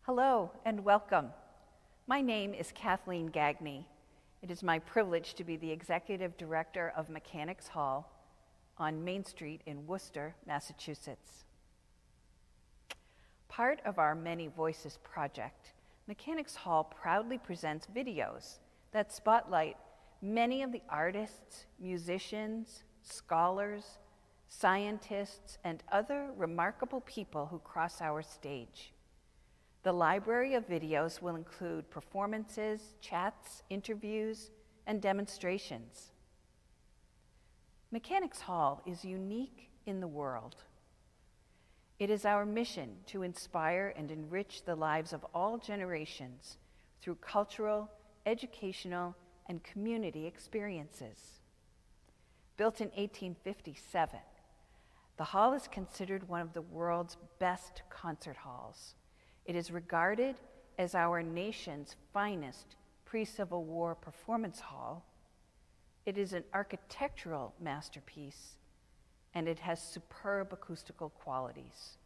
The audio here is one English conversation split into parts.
Hello and welcome. My name is Kathleen Gagney. It is my privilege to be the Executive Director of Mechanics Hall on Main Street in Worcester, Massachusetts. Part of our Many Voices project, Mechanics Hall proudly presents videos that spotlight many of the artists, musicians, scholars, scientists, and other remarkable people who cross our stage. The library of videos will include performances, chats, interviews, and demonstrations. Mechanics Hall is unique in the world. It is our mission to inspire and enrich the lives of all generations through cultural, educational, and community experiences. Built in 1857, the hall is considered one of the world's best concert halls. It is regarded as our nation's finest pre-Civil War performance hall. It is an architectural masterpiece, and it has superb acoustical qualities.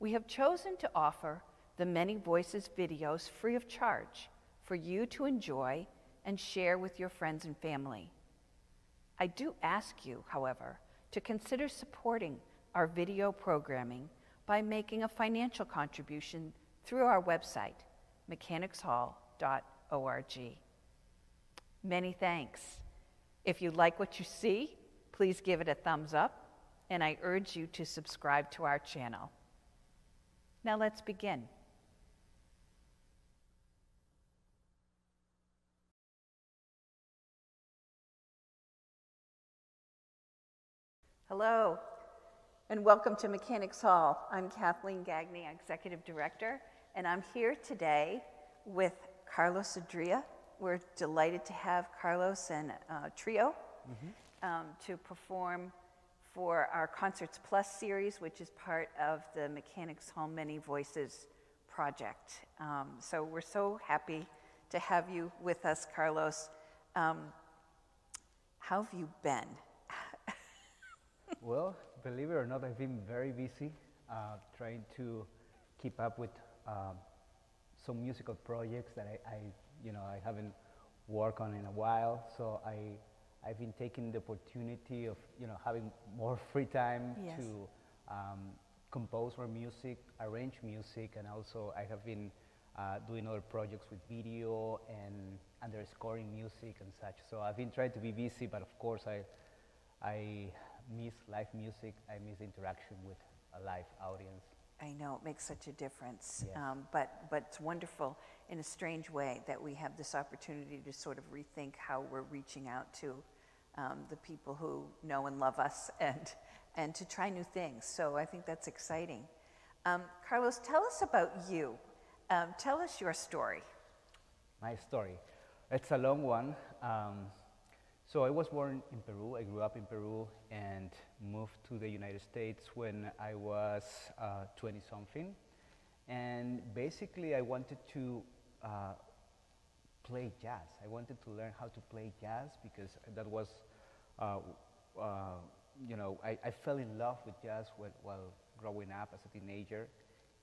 We have chosen to offer the Many Voices videos free of charge for you to enjoy and share with your friends and family. I do ask you, however, to consider supporting our video programming by making a financial contribution through our website, mechanicshall.org. Many thanks. If you like what you see, please give it a thumbs up, and I urge you to subscribe to our channel. Now let's begin. Hello, and welcome to Mechanics Hall. I'm Kathleen Gagney, Executive Director, and I'm here today with Carlos Odria. We're delighted to have Carlos and a trio to perform for our Concerts Plus series, which is part of the Mechanics Hall Many Voices project. So we're so happy to have you with us, Carlos. How have you been? Well, believe it or not, I've been very busy trying to keep up with some musical projects that I haven't worked on in a while. So I've been taking the opportunity of having more free time to compose more music, arrange music, and also I have been doing other projects with video and underscoring music and such. So I've been trying to be busy, but of course I miss live music. I miss interaction with a live audience. I know, it makes such a difference. Yes. But it's wonderful in a strange way that we have this opportunity to sort of rethink how we're reaching out to the people who know and love us and to try new things. So I think that's exciting. Carlos, tell us about you. Tell us your story. My story. It's a long one. So I was born in Peru. I grew up in Peru and moved to the United States when I was 20-something. And basically I wanted to play jazz. I wanted to learn how to play jazz because that was, I fell in love with jazz while growing up as a teenager.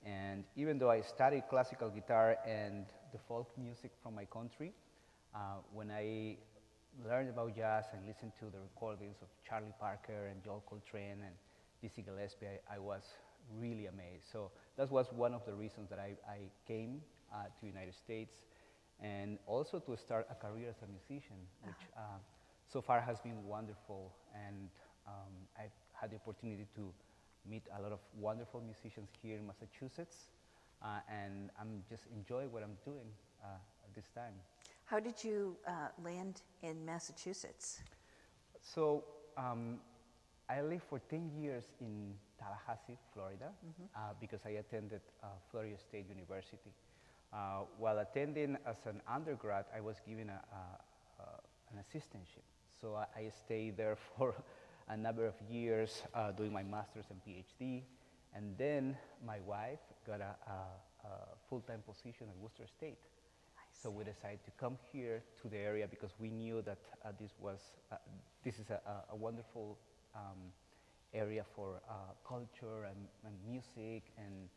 And even though I studied classical guitar and the folk music from my country, when I learned about jazz and listened to the recordings of Charlie Parker and Joel Coltrane and Dizzy Gillespie, I was really amazed. So that was one of the reasons that I came to the United States, and also to start a career as a musician, which so far has been wonderful. And I've had the opportunity to meet a lot of wonderful musicians here in Massachusetts, and I'm just enjoying what I'm doing at this time. How did you land in Massachusetts? So I lived for 10 years in Tallahassee, Florida, because I attended Florida State University. While attending as an undergrad, I was given an assistantship. So I stayed there for a number of years doing my master's and PhD. And then my wife got a full-time position at Worcester State. So we decided to come here to the area because we knew that this is a wonderful area for culture and music, and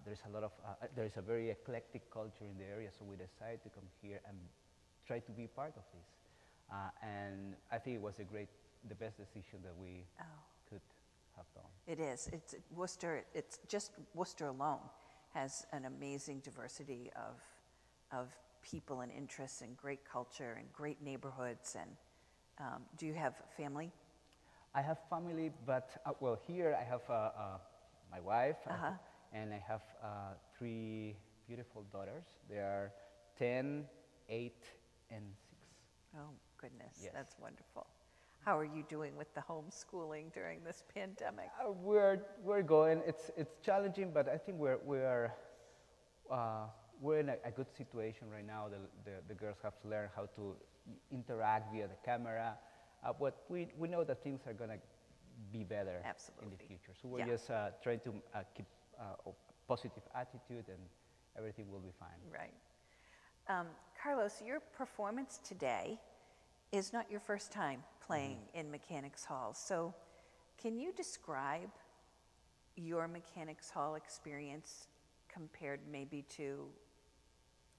There's a very eclectic culture in the area, so we decided to come here and try to be part of this. And I think it was the best decision that we could have done. It is. It's Worcester. It's just Worcester alone has an amazing diversity of people and interests and great culture and great neighborhoods. And do you have family? I have family, but well, here I have my wife, and I have 3 beautiful daughters. They are 10, 8, and 6. Oh, goodness. Yes. That's wonderful. How are you doing with the homeschooling during this pandemic? We're going. It's challenging, but I think we're in a good situation right now. The girls have to learn how to interact via the camera. But we know that things are going to be better in the future. So we're just trying to keep a positive attitude, and everything will be fine. Right. Carlos, your performance today is not your first time playing in Mechanics Hall. So can you describe your Mechanics Hall experience compared maybe to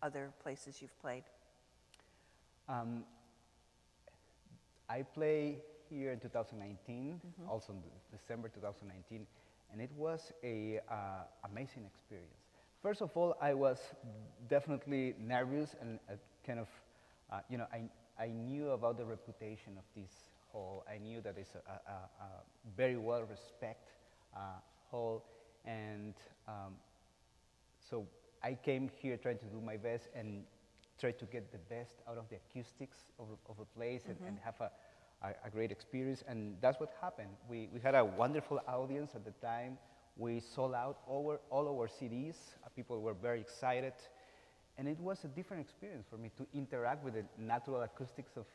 other places you've played? I played here in 2019, also in December 2019, and it was a amazing experience. First of all, I was definitely nervous and kind of, I knew about the reputation of this hall. I knew that it's a very well-respected hall, and so I came here trying to do my best and try to get the best out of the acoustics of the place and have a great experience, and that's what happened. We had a wonderful audience at the time. We sold out all our CDs. People were very excited, and it was a different experience for me to interact with the natural acoustics of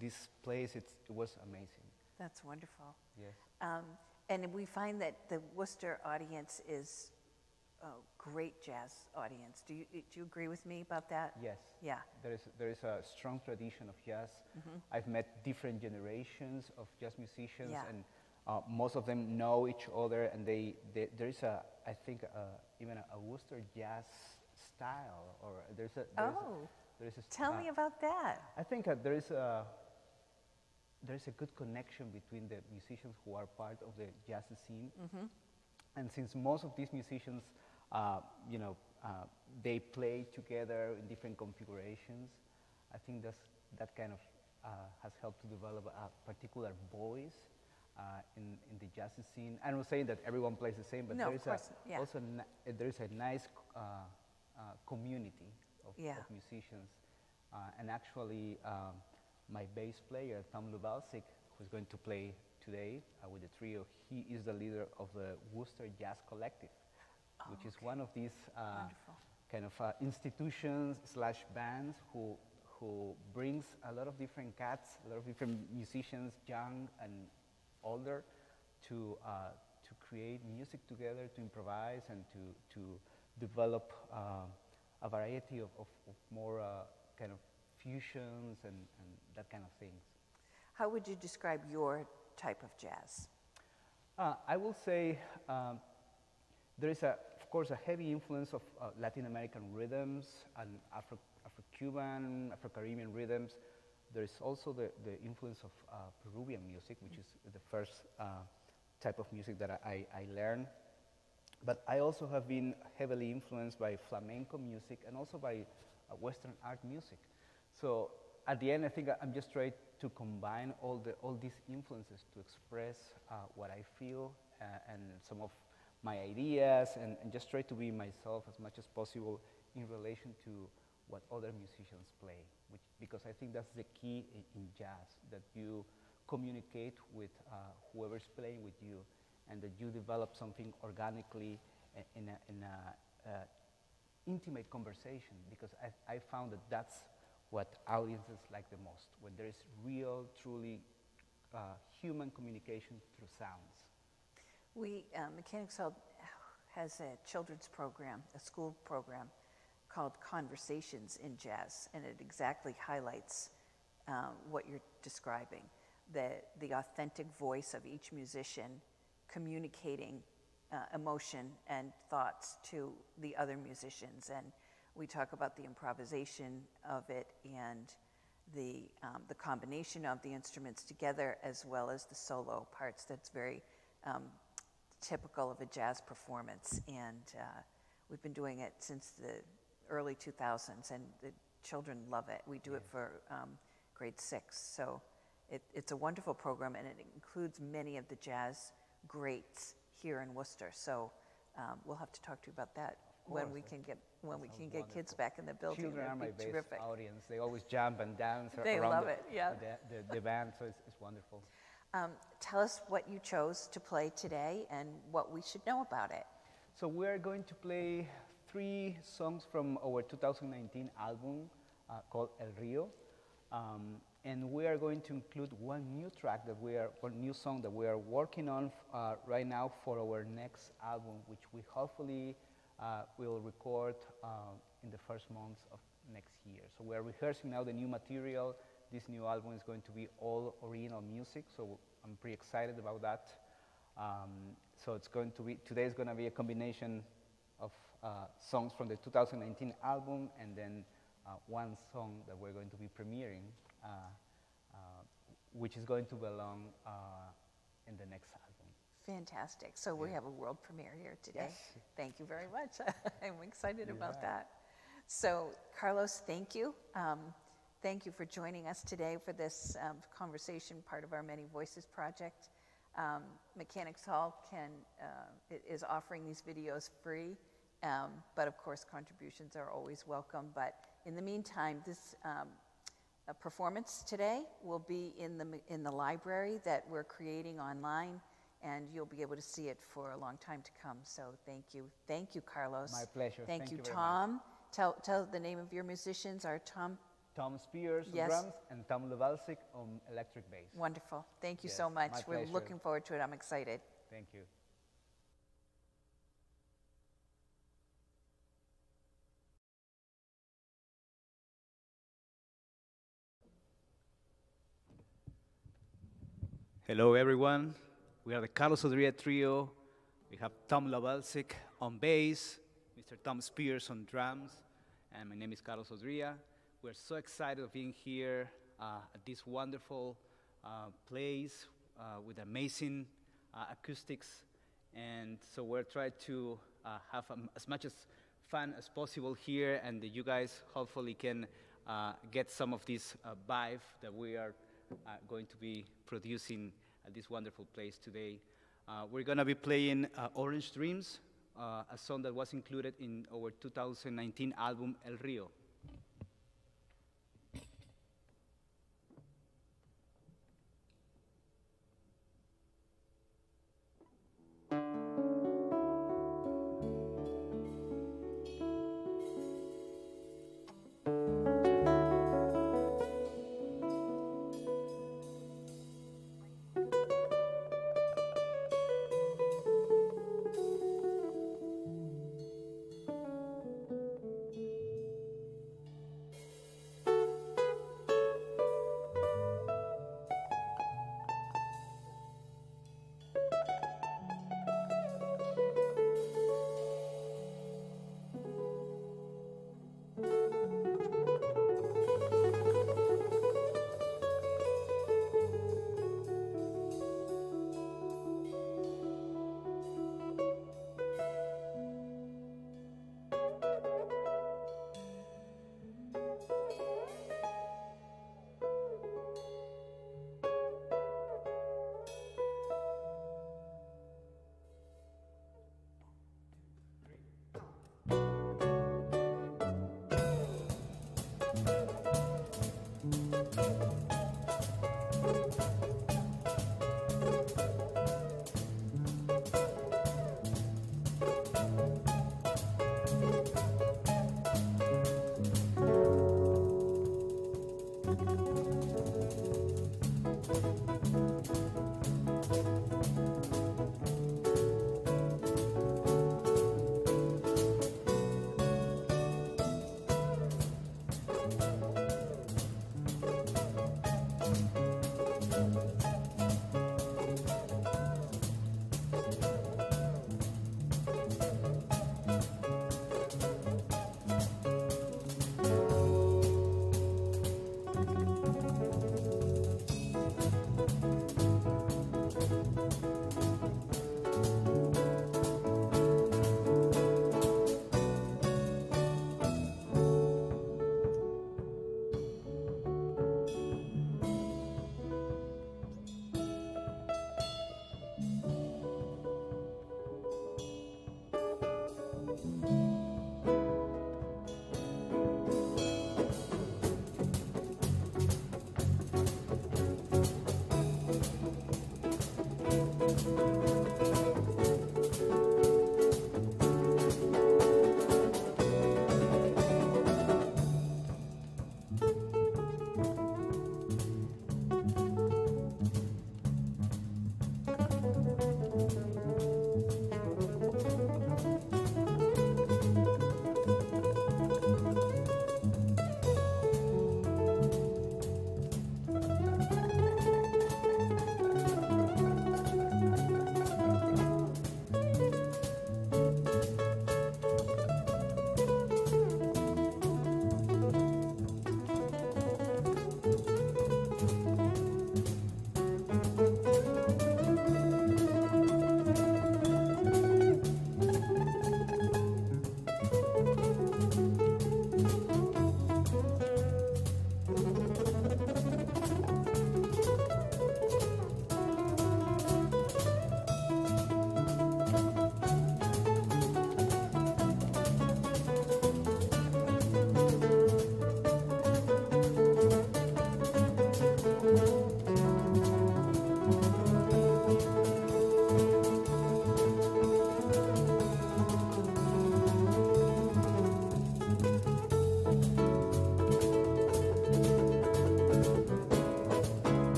this place. It was amazing. That's wonderful. Yes. And we find that the Worcester audience is a great jazz audience. Do you agree with me about that? Yes. Yeah. There is a strong tradition of jazz. I've met different generations of jazz musicians, and most of them know each other. And there is I think even a Worcester jazz style, or there's a tell me about that. I think there is a good connection between the musicians who are part of the jazz scene, and since most of these musicians, they play together in different configurations, I think that kind of has helped to develop a particular voice in the jazz scene. I'm not saying that everyone plays the same, but there is a nice community of musicians. And actually, my bass player, Lubelczyk, who's going to play today with the trio, he is the leader of the Worcester Jazz Collective, which is one of these kind of institutions / bands who brings a lot of different cats, a lot of different musicians, young and older, to create music together, to improvise, and to develop a variety of more kind of fusions and that kind of things. How would you describe your type of jazz? I will say there is, of course, a heavy influence of Latin American rhythms and Afro-Cuban, Afro-Caribbean rhythms. There is also the influence of Peruvian music, which is the first type of music that I learned. But I also have been heavily influenced by flamenco music and also by Western art music. So at the end, I think I'm just trying to combine all these influences to express what I feel and some of my ideas, and just try to be myself as much as possible in relation to what other musicians play, because I think that's the key in jazz, that you communicate with whoever's playing with you, and that you develop something organically in a intimate conversation, because I found that that's what audiences like the most, when there is real, truly human communication through sounds. Mechanics Hall has a children's program, a school program called Conversations in Jazz, and it exactly highlights what you're describing, the authentic voice of each musician communicating emotion and thoughts to the other musicians. And we talk about the improvisation of it and the combination of the instruments together, as well as the solo parts. That's very typical of a jazz performance. And we've been doing it since the early 2000s, and the children love it. We do it for grade 6. So it's a wonderful program, and it includes many of the jazz greats here in Worcester. So we'll have to talk to you about that when we can get kids back in the building. Children are my best terrific. audience. They always jump and dance They around love it, yeah. the band, so it's wonderful. Tell us what you chose to play today and what we should know about it. So we're going to play 3 songs from our 2019 album called El Rio. And we are going to include one new song that we are working on right now for our next album, which we hopefully will record in the first months of next year. So we're rehearsing now the new material. This new album is going to be all original music, so I'm pretty excited about that. So today is going to be a combination of songs from the 2019 album, and then one song that we're going to be premiering, which is going to belong in the next album. Fantastic. So we have a world premiere here today. Yes. Thank you very much. I'm excited about that. So Carlos, thank you. Thank you for joining us today for this conversation, part of our Many Voices project. Mechanics Hall is offering these videos free, but of course contributions are always welcome. But in the meantime, this performance today will be in the library that we're creating online, and you'll be able to see it for a long time to come. So thank you, Carlos. My pleasure. Thank you, very Tom. much. Tell the name of your musicians. Our Tom Spears on Yes. drums and Tom Lubelczyk on electric bass. Wonderful. Thank you Yes, so much. my We're pleasure. looking forward to it. I'm excited. Thank you. Hello, everyone. We are the Carlos Odria Trio. We have Tom Lubelczyk on bass, Mr. Tom Spears on drums, and my name is Carlos Odria. We're so excited of being here at this wonderful place with amazing acoustics, and so we're trying to have as much as fun as possible here, and you guys hopefully can get some of this vibe that we are going to be producing at this wonderful place today. We're going to be playing Orange Dreams, a song that was included in our 2019 album El Rio.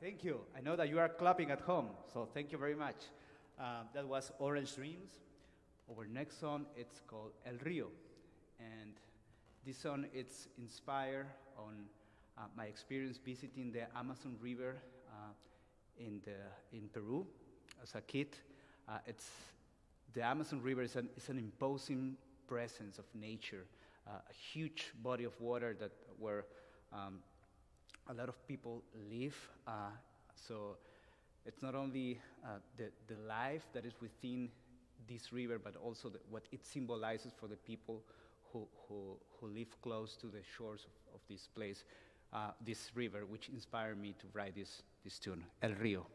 Thank you. I know that you are clapping at home, so thank you very much. That was Orange Dreams. Our next song, it's called El Río. And this song, it's inspired on my experience visiting the Amazon River in Peru as a kid. The Amazon River is an imposing presence of nature, a huge body of water where a lot of people live. So it's not only the life that is within this river, but also what it symbolizes for the people who live close to the shores of this place, this river, which inspired me to write this tune, El Río.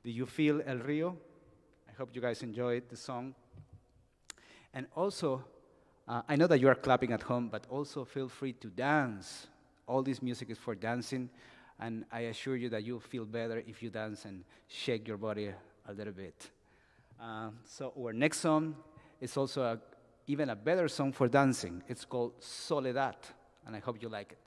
Do you feel El Rio? I hope you guys enjoyed the song. And also, I know that you are clapping at home, but also feel free to dance. All this music is for dancing, and I assure you that you'll feel better if you dance and shake your body a little bit. So our next song is also even a better song for dancing. It's called Soledad, and I hope you like it.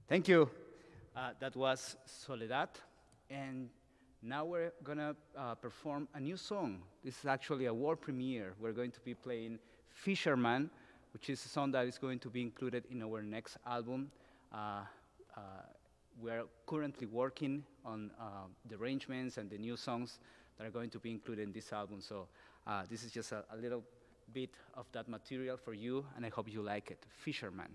Thank you. That was Soledad. And now we're gonna perform a new song. This is actually a world premiere. We're going to be playing Fisherman, which is a song that is going to be included in our next album. We're currently working on the arrangements and the new songs that are going to be included in this album. So this is just a little bit of that material for you, and I hope you like it. Fisherman.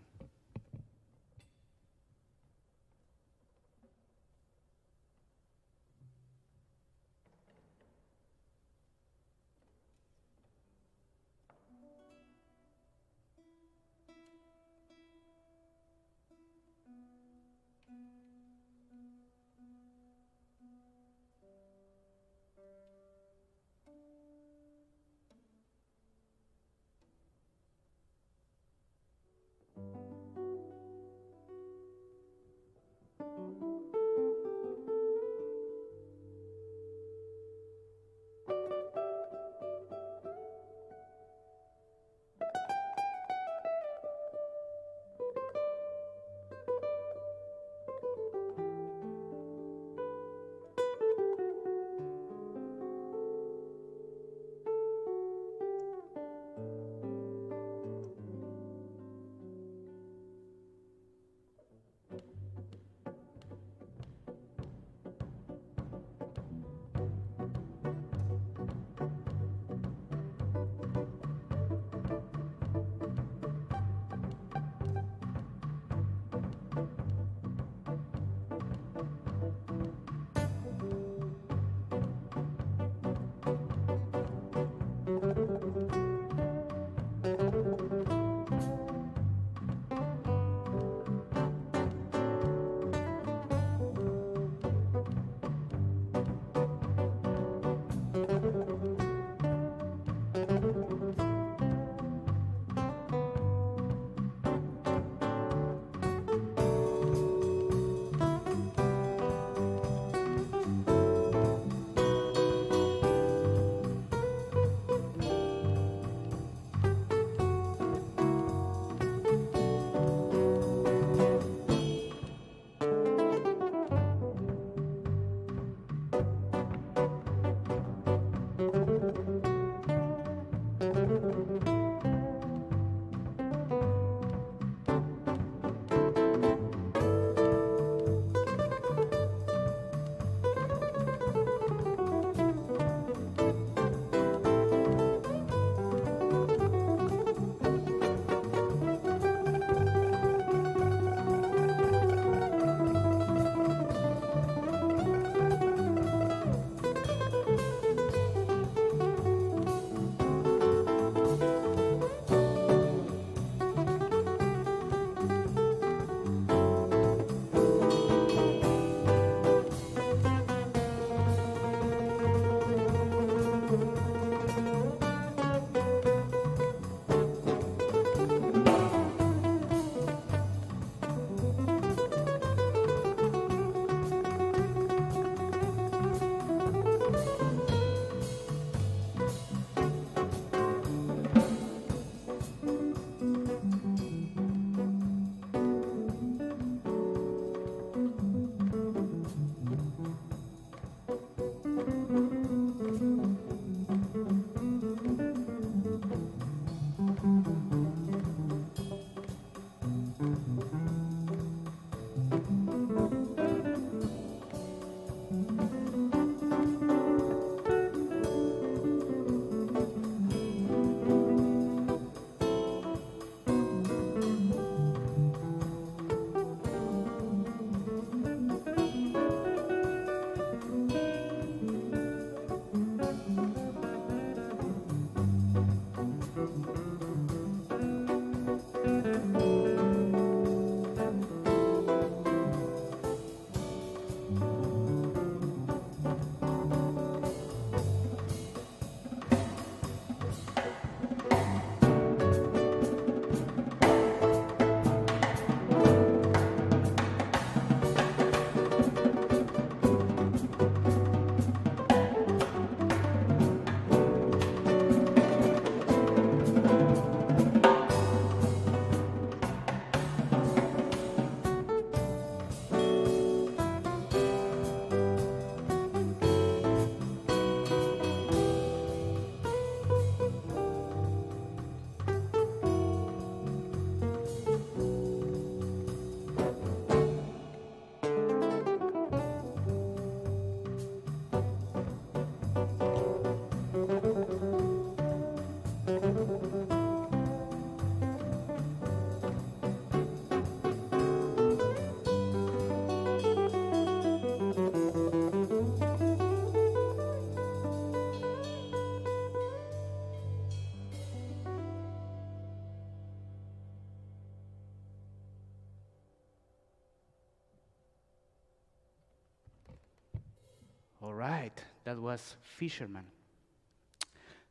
All right, that was Fisherman.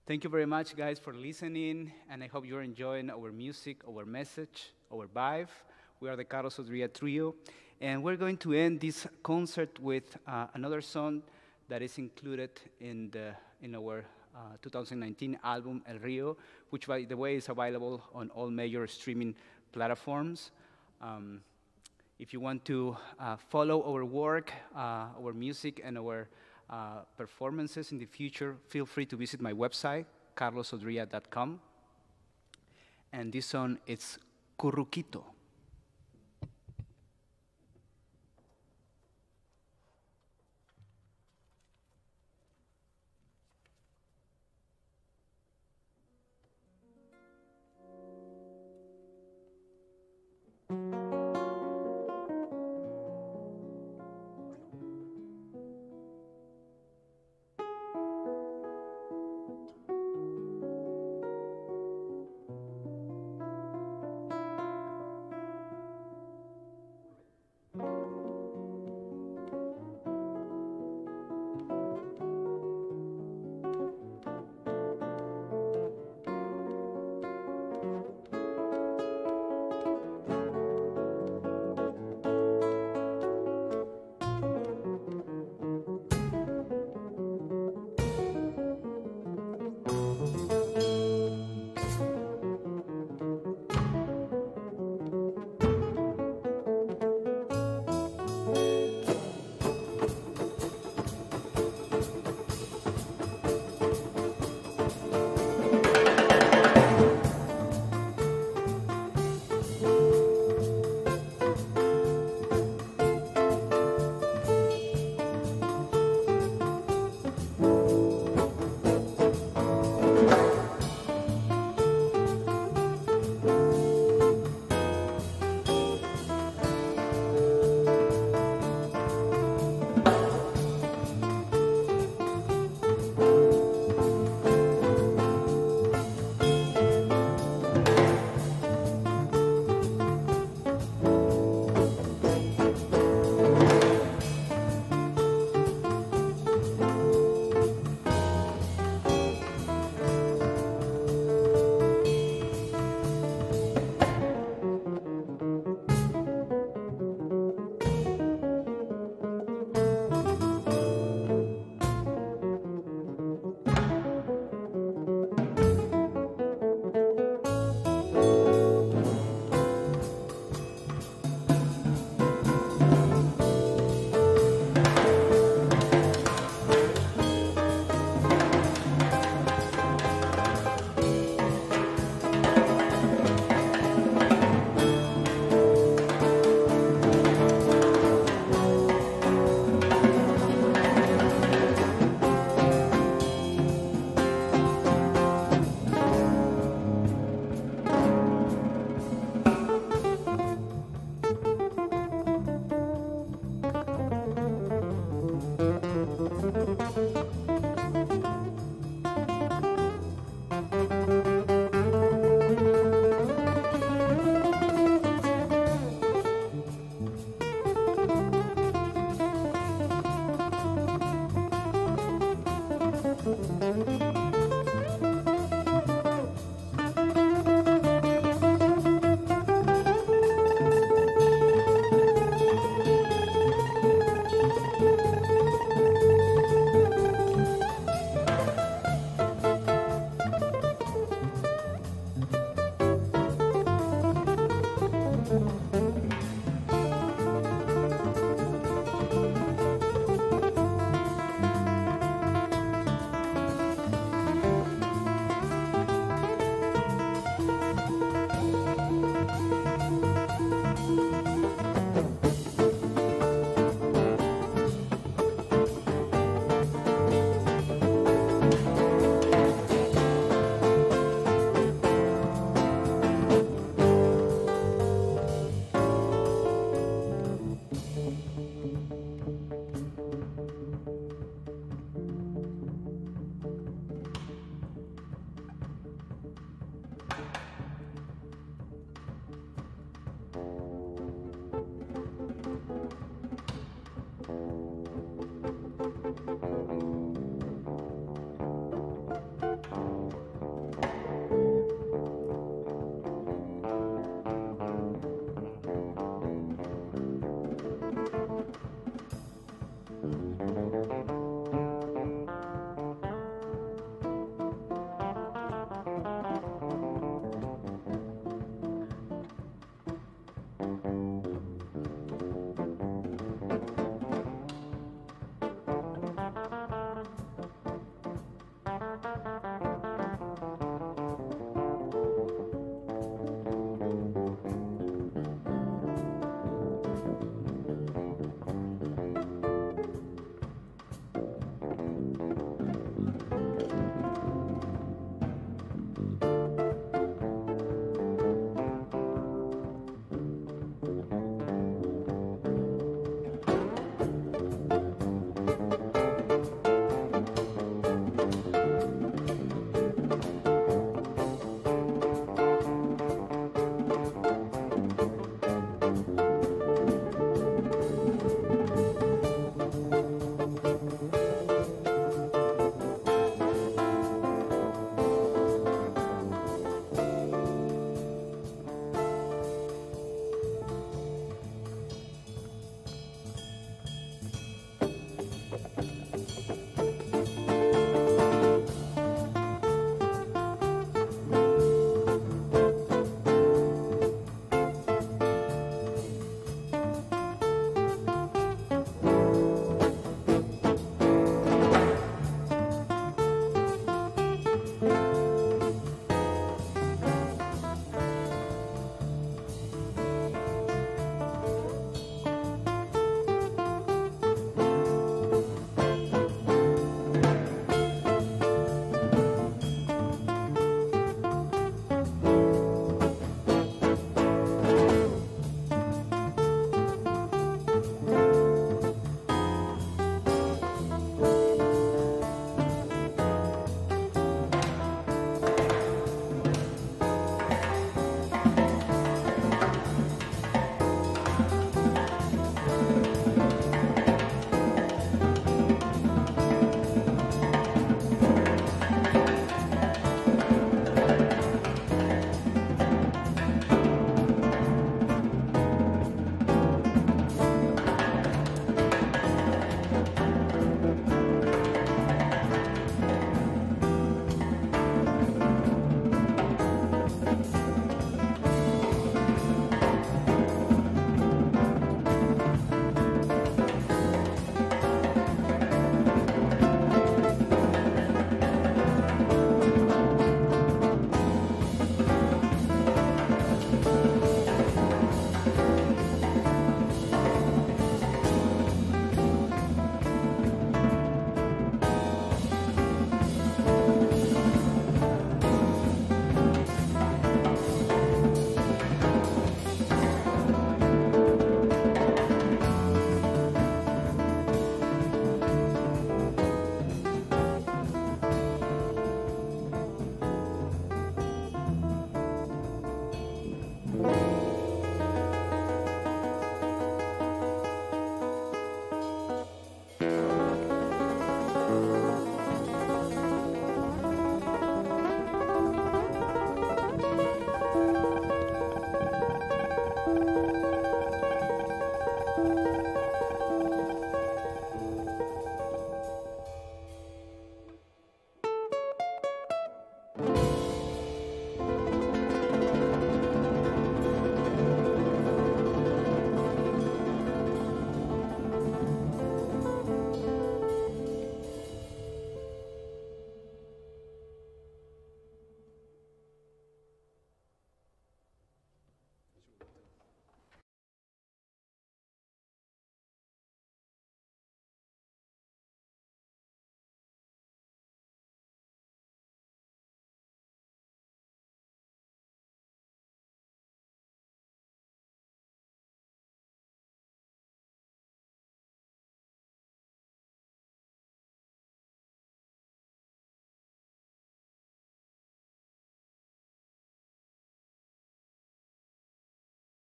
Thank you very much, guys, for listening, and I hope you're enjoying our music, our message, our vibe. We are the Carlos Odria Trio, and we're going to end this concert with another song that is included in our 2019 album, El Rio, which, by the way, is available on all major streaming platforms. If you want to follow our work, our music, and our performances in the future, feel free to visit my website, carlosodria.com. And this song is Curruquito.